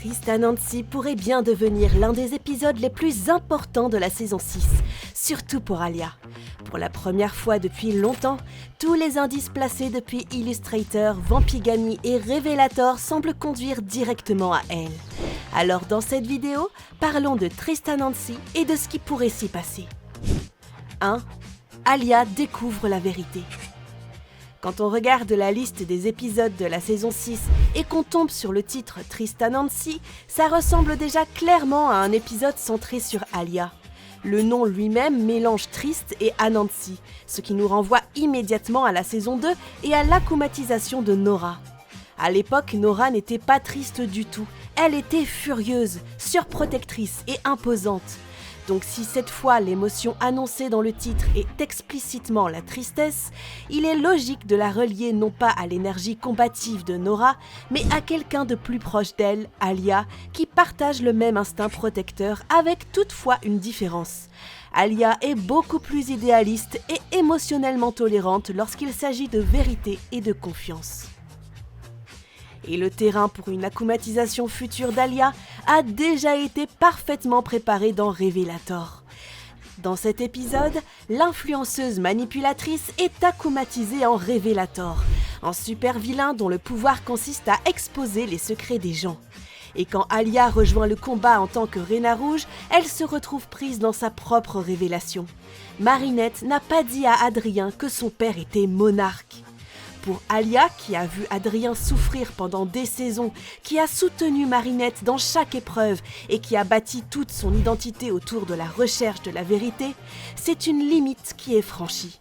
Triste Anansi pourrait bien devenir l'un des épisodes les plus importants de la saison 6, surtout pour Alia. Pour la première fois depuis longtemps, tous les indices placés depuis Illustrator, Vampigami et Revelator semblent conduire directement à elle. Alors dans cette vidéo, parlons de Triste Anansi et de ce qui pourrait s'y passer. 1. Alia découvre la vérité. Quand on regarde la liste des épisodes de la saison 6 et qu'on tombe sur le titre Triste Anansi, ça ressemble déjà clairement à un épisode centré sur Alia. Le nom lui-même mélange Triste et Anansi, ce qui nous renvoie immédiatement à la saison 2 et à l'akumatisation de Nora. À l'époque, Nora n'était pas triste du tout, elle était furieuse, surprotectrice et imposante. Donc si cette fois l'émotion annoncée dans le titre est explicitement la tristesse, il est logique de la relier non pas à l'énergie combative de Nora, mais à quelqu'un de plus proche d'elle, Alia, qui partage le même instinct protecteur avec toutefois une différence. Alia est beaucoup plus idéaliste et émotionnellement tolérante lorsqu'il s'agit de vérité et de confiance. Et le terrain pour une akumatisation future d'Alia a déjà été parfaitement préparé dans Revelator. Dans cet épisode, l'influenceuse manipulatrice est akumatisée en Revelator, un super vilain dont le pouvoir consiste à exposer les secrets des gens. Et quand Alia rejoint le combat en tant que Reina Rouge, elle se retrouve prise dans sa propre révélation. Marinette n'a pas dit à Adrien que son père était monarque. Pour Alia, qui a vu Adrien souffrir pendant des saisons, qui a soutenu Marinette dans chaque épreuve et qui a bâti toute son identité autour de la recherche de la vérité, c'est une limite qui est franchie.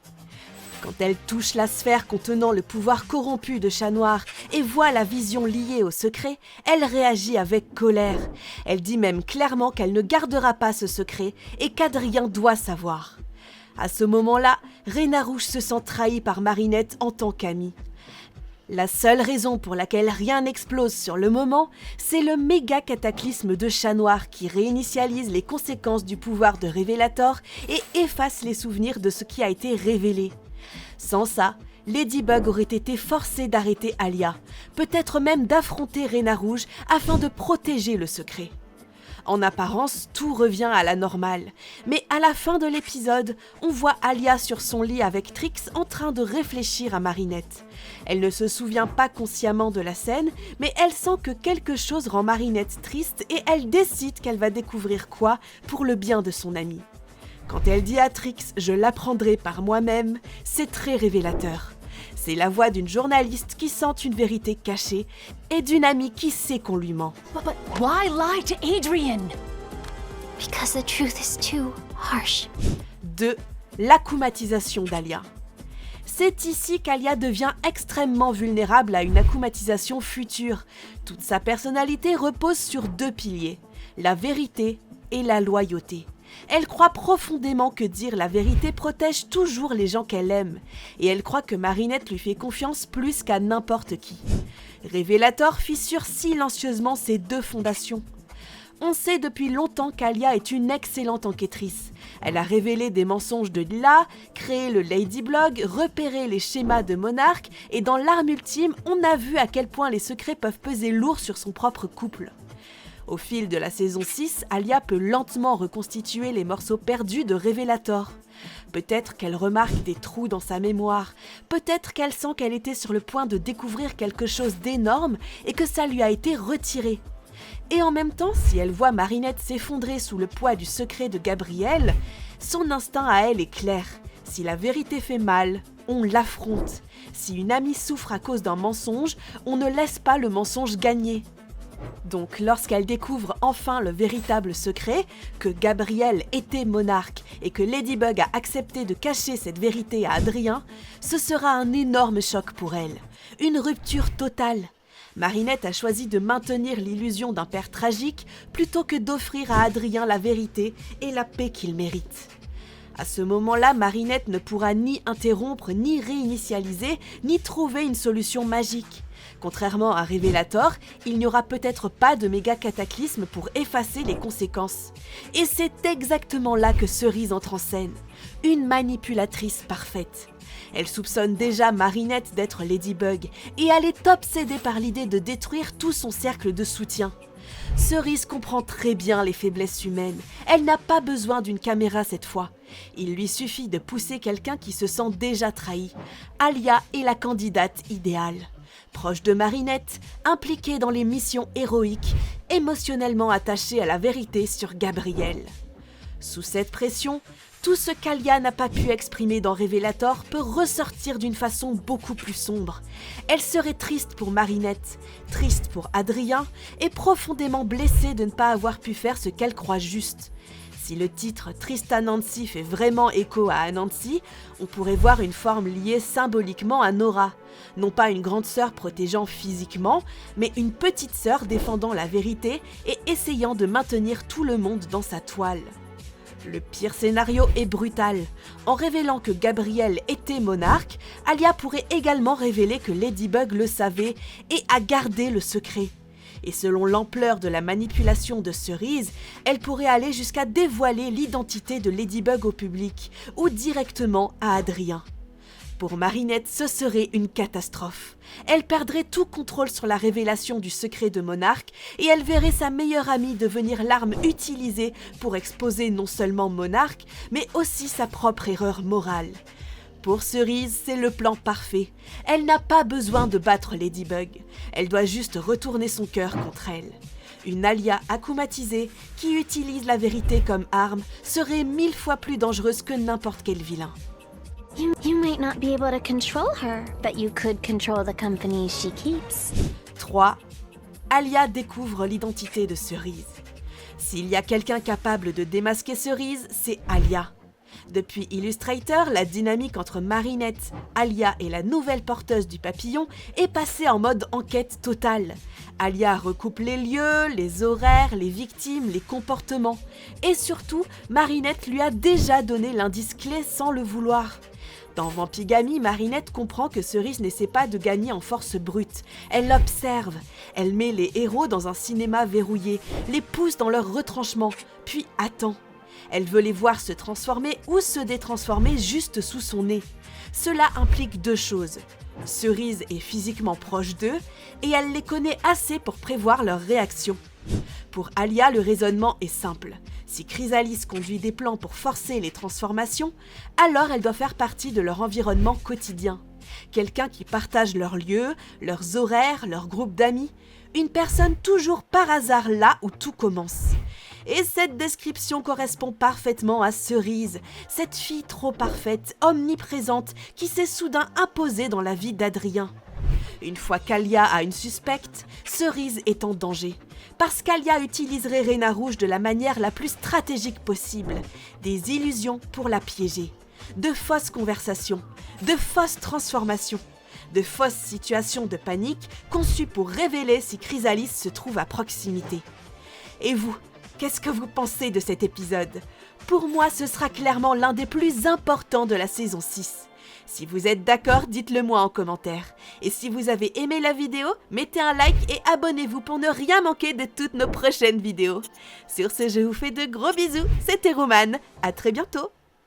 Quand elle touche la sphère contenant le pouvoir corrompu de Chat Noir et voit la vision liée au secret, elle réagit avec colère. Elle dit même clairement qu'elle ne gardera pas ce secret et qu'Adrien doit savoir. À ce moment-là, Reina Rouge se sent trahie par Marinette en tant qu'amie. La seule raison pour laquelle rien n'explose sur le moment, c'est le méga cataclysme de Chat Noir qui réinitialise les conséquences du pouvoir de Revelator et efface les souvenirs de ce qui a été révélé. Sans ça, Ladybug aurait été forcée d'arrêter Alia, peut-être même d'affronter Reina Rouge afin de protéger le secret. En apparence, tout revient à la normale, mais à la fin de l'épisode, on voit Alia sur son lit avec Trix en train de réfléchir à Marinette. Elle ne se souvient pas consciemment de la scène, mais elle sent que quelque chose rend Marinette triste et elle décide qu'elle va découvrir quoi pour le bien de son amie. Quand elle dit à Trix « je l'apprendrai par moi-même », c'est très révélateur. C'est la voix d'une journaliste qui sent une vérité cachée et d'une amie qui sait qu'on lui ment. But why lie to Adrian? Because the truth is too harsh. 2. L'akumatisation d'Alia. C'est ici qu'Alia devient extrêmement vulnérable à une akumatisation future. Toute sa personnalité repose sur 2 piliers, la vérité et la loyauté. Elle croit profondément que dire la vérité protège toujours les gens qu'elle aime, et elle croit que Marinette lui fait confiance plus qu'à n'importe qui. Revelator fissure silencieusement ces 2 fondations. On sait depuis longtemps qu'Alia est une excellente enquêtrice. Elle a révélé des mensonges de Lila, créé le Ladyblog, repéré les schémas de Monarque, et dans l'arme ultime, on a vu à quel point les secrets peuvent peser lourd sur son propre couple. Au fil de la saison 6, Alia peut lentement reconstituer les morceaux perdus de Revelator. Peut-être qu'elle remarque des trous dans sa mémoire, peut-être qu'elle sent qu'elle était sur le point de découvrir quelque chose d'énorme et que ça lui a été retiré. Et en même temps, si elle voit Marinette s'effondrer sous le poids du secret de Gabriel, son instinct à elle est clair. Si la vérité fait mal, on l'affronte. Si une amie souffre à cause d'un mensonge, on ne laisse pas le mensonge gagner. Donc lorsqu'elle découvre enfin le véritable secret, que Gabriel était monarque et que Ladybug a accepté de cacher cette vérité à Adrien, ce sera un énorme choc pour elle, une rupture totale. Marinette a choisi de maintenir l'illusion d'un père tragique plutôt que d'offrir à Adrien la vérité et la paix qu'il mérite. À ce moment-là, Marinette ne pourra ni interrompre, ni réinitialiser, ni trouver une solution magique. Contrairement à Revelator, il n'y aura peut-être pas de méga cataclysme pour effacer les conséquences. Et c'est exactement là que Cerise entre en scène, une manipulatrice parfaite. Elle soupçonne déjà Marinette d'être Ladybug et elle est obsédée par l'idée de détruire tout son cercle de soutien. Cerise comprend très bien les faiblesses humaines. Elle n'a pas besoin d'une caméra cette fois. Il lui suffit de pousser quelqu'un qui se sent déjà trahi. Alia est la candidate idéale. Proche de Marinette, impliquée dans les missions héroïques, émotionnellement attachée à la vérité sur Gabriel. Sous cette pression, tout ce qu'Alia n'a pas pu exprimer dans Révélateur peut ressortir d'une façon beaucoup plus sombre. Elle serait triste pour Marinette, triste pour Adrien et profondément blessée de ne pas avoir pu faire ce qu'elle croit juste. Si le titre Triste Anansi fait vraiment écho à Anansi, on pourrait voir une forme liée symboliquement à Nora. Non pas une grande sœur protégeant physiquement, mais une petite sœur défendant la vérité et essayant de maintenir tout le monde dans sa toile. Le pire scénario est brutal. En révélant que Gabriel était monarque, Alia pourrait également révéler que Ladybug le savait et a gardé le secret. Et selon l'ampleur de la manipulation de Cerise, elle pourrait aller jusqu'à dévoiler l'identité de Ladybug au public ou directement à Adrien. Pour Marinette, ce serait une catastrophe. Elle perdrait tout contrôle sur la révélation du secret de Monarque et elle verrait sa meilleure amie devenir l'arme utilisée pour exposer non seulement Monarque, mais aussi sa propre erreur morale. Pour Cerise, c'est le plan parfait. Elle n'a pas besoin de battre Ladybug. Elle doit juste retourner son cœur contre elle. Une Alia akumatisée qui utilise la vérité comme arme serait 1000 fois plus dangereuse que n'importe quel vilain. You might not be able to control her, but you could control the company she keeps. 3. Alia découvre l'identité de Cerise. S'il y a quelqu'un capable de démasquer Cerise, c'est Alia. Depuis Illustrator, la dynamique entre Marinette, Alia et la nouvelle porteuse du papillon est passée en mode enquête totale. Alia recoupe les lieux, les horaires, les victimes, les comportements. Et surtout, Marinette lui a déjà donné l'indice clé sans le vouloir. Dans Vampigami, Marinette comprend que Cerise n'essaie pas de gagner en force brute. Elle l'observe. Elle met les héros dans un cinéma verrouillé, les pousse dans leur retranchement, puis attend. Elle veut les voir se transformer ou se détransformer juste sous son nez. Cela implique deux choses. Cerise est physiquement proche d'eux et elle les connaît assez pour prévoir leurs réactions. Pour Alia, le raisonnement est simple. Si Chrysalis conduit des plans pour forcer les transformations, alors elle doit faire partie de leur environnement quotidien. Quelqu'un qui partage leurs lieux, leurs horaires, leur groupe d'amis. Une personne toujours par hasard là où tout commence. Et cette description correspond parfaitement à Cerise, cette fille trop parfaite, omniprésente, qui s'est soudain imposée dans la vie d'Adrien. Une fois qu'Alia a une suspecte, Cerise est en danger. Parce qu'Alia utiliserait Reina Rouge de la manière la plus stratégique possible. Des illusions pour la piéger. De fausses conversations, de fausses transformations, de fausses situations de panique conçues pour révéler si Chrysalis se trouve à proximité. Et vous, qu'est-ce que vous pensez de cet épisode ? Pour moi, ce sera clairement l'un des plus importants de la saison 6. Si vous êtes d'accord, dites-le moi en commentaire. Et si vous avez aimé la vidéo, mettez un like et abonnez-vous pour ne rien manquer de toutes nos prochaines vidéos. Sur ce, je vous fais de gros bisous, c'était Romane, à très bientôt.